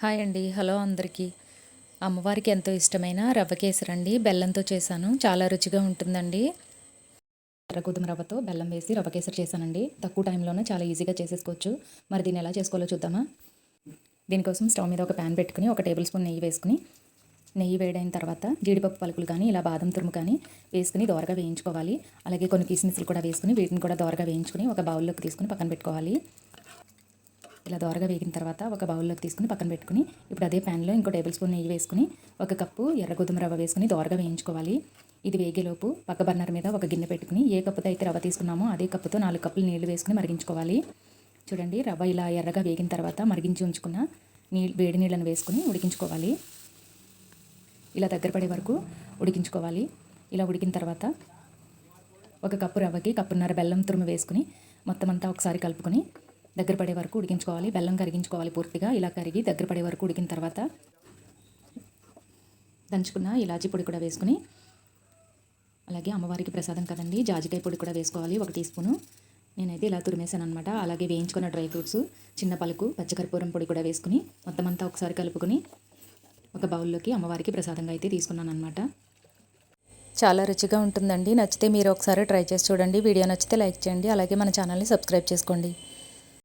Hi అండి. Hello అందరికీ. అమ్మవారికి ఎంతో ఇష్టమైన రవ్వ కేసరండి. బెల్లంతో చేశాను. చాలా రుచిగా ఉంటుందండి. ఎర్ర గోధుమ రవ్వతో బెల్లం వేసి రవ్వ కేసరి చేశానండి. తక్కువ టైంలోనే చాలా ఈజీగా చేసేసుకోవచ్చు. మరి దీన్ని ఎలా చేసుకోవాలో చూద్దామా? దీనికోసం స్టవ్ మీద ఒక ప్యాన్ పెట్టుకుని 1 టేబుల్ స్పూన్ నెయ్యి వేసుకుని, నెయ్యి వేడైన తర్వాత జీడిపప్పు పలుకులు కానీ ఇలా బాదం తురుము కానీ వేసుకుని దోరగా వేయించుకోవాలి. అలాగే కొన్ని కిస్మిస్లు కూడా వేసుకుని వీటిని కూడా దోరగా వేయించుకుని ఒక బౌల్లోకి తీసుకుని పక్కన పెట్టుకోవాలి. ఇలా దోరగా వేగిన తర్వాత ఒక బౌల్లోకి తీసుకుని పక్కన పెట్టుకుని, ఇప్పుడు అదే ప్యాన్లో ఇంకో టేబుల్ స్పూన్ నెయ్యి వేసుకుని 1 కప్పు ఎర్ర గోధుమ రవ్వ వేసుకుని దోరగా వేయించుకోవాలి. ఇది వేగేలోపు పక్క బర్నర్ మీద ఒక గిన్నె పెట్టుకుని ఏ కప్పుతో అయితే రవ్వ తీసుకున్నామో అదే కప్పుతో 4 కప్పులు నీళ్లు వేసుకుని మరిగించుకోవాలి. చూడండి, రవ్వ ఇలా ఎర్రగా వేగిన తర్వాత మరిగించి ఉంచుకున్న వేడి నీళ్ళని వేసుకుని ఉడికించుకోవాలి. ఇలా దగ్గర పడే వరకు ఉడికించుకోవాలి. ఇలా ఉడికిన తర్వాత 1 కప్పు రవ్వకి కప్పున్నర బెల్లం తురుము వేసుకుని మొత్తం అంతా ఒకసారి కలుపుకొని దగ్గర పడే వరకు ఉడికించుకోవాలి. బెల్లం కరిగించుకోవాలి పూర్తిగా. ఇలా కరిగి దగ్గర పడే వరకు ఉడికిన తర్వాత దంచుకున్న ఇలాచీ పొడి కూడా వేసుకుని, అలాగే అమ్మవారికి ప్రసాదం కదండి, జాజికాయ పొడి కూడా వేసుకోవాలి 1 టీ స్పూను. నేనైతే ఇలా తురిమేశాను అనమాట. అలాగే వేయించుకున్న డ్రై ఫ్రూట్స్, చిన్న పలుకు, పచ్చకర్పూరం పొడి కూడా వేసుకుని మొత్తం అంతా ఒకసారి కలుపుకొని ఒక బౌల్లోకి అమ్మవారికి ప్రసాదంగా అయితే తీసుకున్నాను అనమాట. చాలా రుచిగా ఉంటుందండి. నచ్చితే మీరు ఒకసారి ట్రై చేసి చూడండి. వీడియో నచ్చితే లైక్ చేయండి. అలాగే మన ఛానల్ని సబ్స్క్రైబ్ చేసుకోండి.